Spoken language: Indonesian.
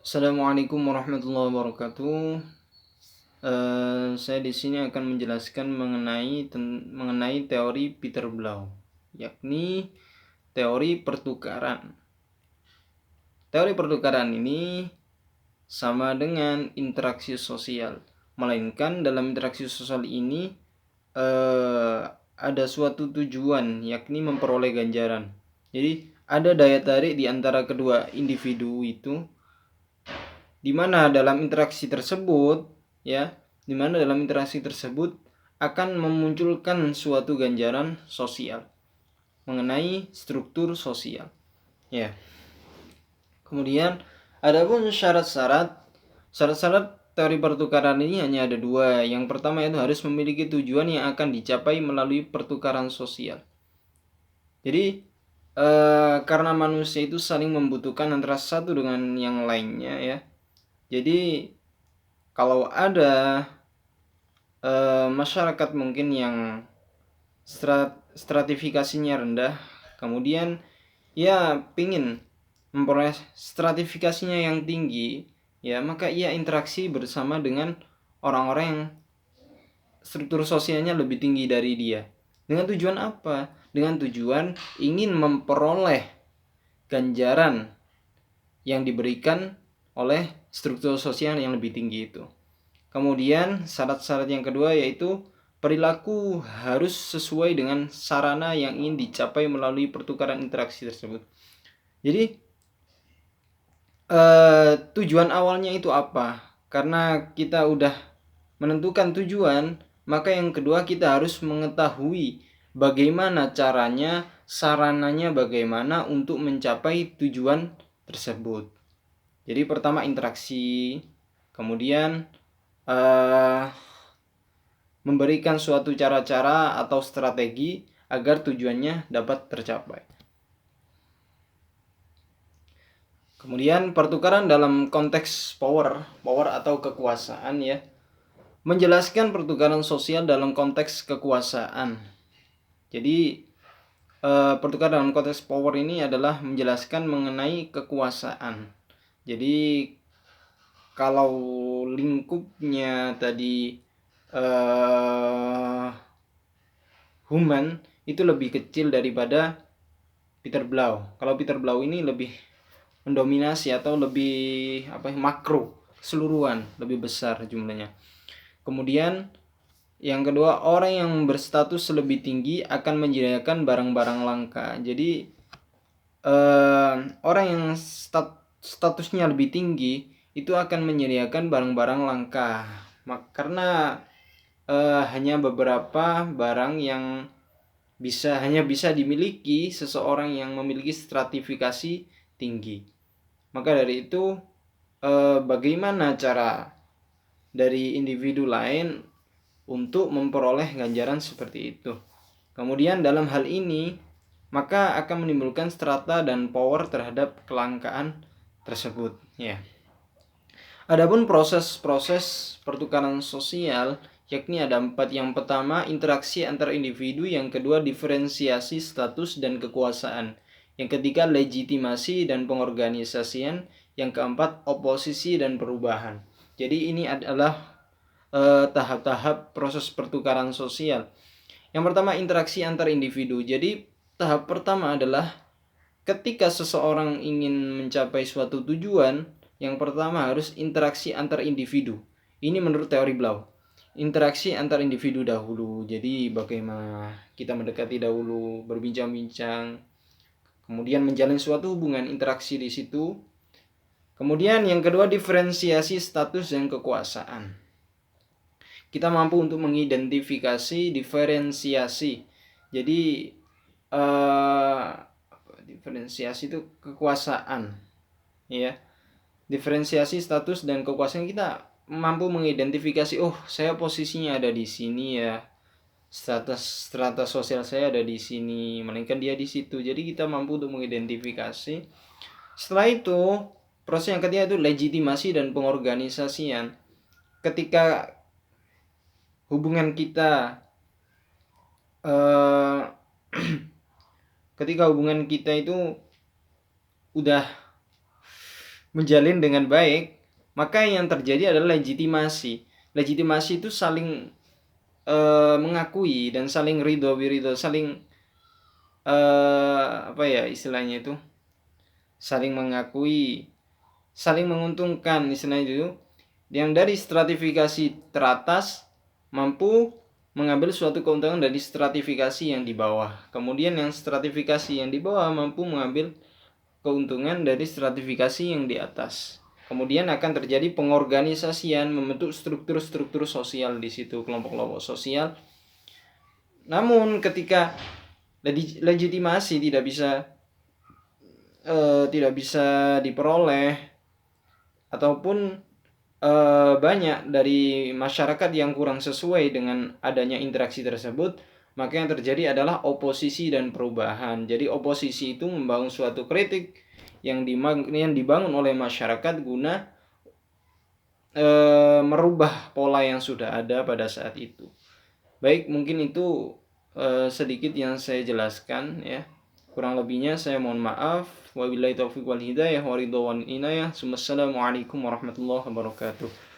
Assalamualaikum warahmatullahi wabarakatuh. Saya di sini akan menjelaskan mengenai teori Peter Blau, yakni teori pertukaran. Teori pertukaran ini sama dengan interaksi sosial, melainkan dalam interaksi sosial ini ada suatu tujuan, yakni memperoleh ganjaran. Jadi ada daya tarik di antara kedua individu itu, di mana dalam interaksi tersebut akan memunculkan suatu ganjaran sosial mengenai struktur sosial. Ya. Kemudian adapun syarat-syarat teori pertukaran ini hanya ada dua. Yang pertama itu harus memiliki tujuan yang akan dicapai melalui pertukaran sosial. Jadi karena manusia itu saling membutuhkan antara satu dengan yang lainnya, ya. Jadi kalau ada masyarakat mungkin yang stratifikasinya rendah, kemudian ia pingin memperoleh stratifikasinya yang tinggi, ya, maka ia interaksi bersama dengan orang-orang yang struktur sosialnya lebih tinggi dari dia. Dengan tujuan apa? Dengan tujuan ingin memperoleh ganjaran yang diberikan oleh struktur sosial yang lebih tinggi itu. Kemudian syarat-syarat yang kedua yaitu perilaku harus sesuai dengan sarana yang ingin dicapai melalui pertukaran interaksi tersebut. Jadi tujuan awalnya itu apa? Karena kita udah menentukan tujuan, maka yang kedua kita harus mengetahui bagaimana caranya, sarananya bagaimana untuk mencapai tujuan tersebut. Jadi pertama interaksi, kemudian memberikan suatu cara-cara atau strategi agar tujuannya dapat tercapai. Kemudian pertukaran dalam konteks power atau kekuasaan, ya. Menjelaskan pertukaran sosial dalam konteks kekuasaan. Jadi pertukaran dalam konteks power ini adalah menjelaskan mengenai kekuasaan. Jadi kalau lingkupnya tadi Human itu lebih kecil daripada Peter Blau. Kalau Peter Blau ini lebih mendominasi atau lebih makro, keseluruhan, lebih besar jumlahnya. Kemudian yang kedua, orang yang berstatus lebih tinggi akan menyediakan barang-barang langka. Jadi orang yang statusnya lebih tinggi itu akan menyediakan barang-barang langka, karena hanya beberapa barang yang hanya bisa dimiliki seseorang yang memiliki stratifikasi tinggi. Maka dari itu bagaimana cara dari individu lain untuk memperoleh ganjaran seperti itu. Kemudian dalam hal ini maka akan menimbulkan strata dan power terhadap kelangkaan tersebut, ya. Adapun proses-proses pertukaran sosial yakni ada 4. Yang pertama interaksi antar individu, yang kedua diferensiasi status dan kekuasaan, yang ketiga legitimasi dan pengorganisasian, yang keempat oposisi dan perubahan. Jadi ini adalah tahap-tahap proses pertukaran sosial. Yang pertama interaksi antar individu. Jadi tahap pertama adalah ketika seseorang ingin mencapai suatu tujuan, yang pertama harus interaksi antar individu. Ini menurut teori Blau. Interaksi antar individu dahulu. Jadi bagaimana kita mendekati dahulu, berbincang-bincang, kemudian menjalin suatu hubungan interaksi di situ. Kemudian yang kedua diferensiasi status dan kekuasaan. Kita mampu untuk mengidentifikasi diferensiasi. Jadi diferensiasi itu kekuasaan, ya. Diferensiasi status dan kekuasaan, kita mampu mengidentifikasi, oh saya posisinya ada di sini, ya, strata sosial saya ada di sini, melainkan dia di situ. Jadi kita mampu untuk mengidentifikasi. Setelah itu proses yang ketiga itu legitimasi dan pengorganisasian. Ketika hubungan kita ketika hubungan kita itu udah menjalin dengan baik, maka yang terjadi adalah legitimasi. Legitimasi itu saling mengakui dan saling ridho wirido, saling apa ya istilahnya itu, saling mengakui, saling menguntungkan istilahnya itu, yang dari stratifikasi teratas mampu mengambil suatu keuntungan dari stratifikasi yang di bawah. Kemudian yang stratifikasi yang di bawah mampu mengambil keuntungan dari stratifikasi yang di atas. Kemudian akan terjadi pengorganisasian, membentuk struktur-struktur sosial di situ, kelompok-kelompok sosial. Namun ketika legitimasi tidak bisa diperoleh, ataupun banyak dari masyarakat yang kurang sesuai dengan adanya interaksi tersebut, maka yang terjadi adalah oposisi dan perubahan. Jadi oposisi itu membangun suatu kritik yang dibangun oleh masyarakat guna merubah pola yang sudah ada pada saat itu. Baik, mungkin itu sedikit yang saya jelaskan ya. Kurang lebihnya saya mohon maaf. Wabillahi taufiq wal hidayah wa ridwan inayah. Assalamualaikum warahmatullahi wabarakatuh.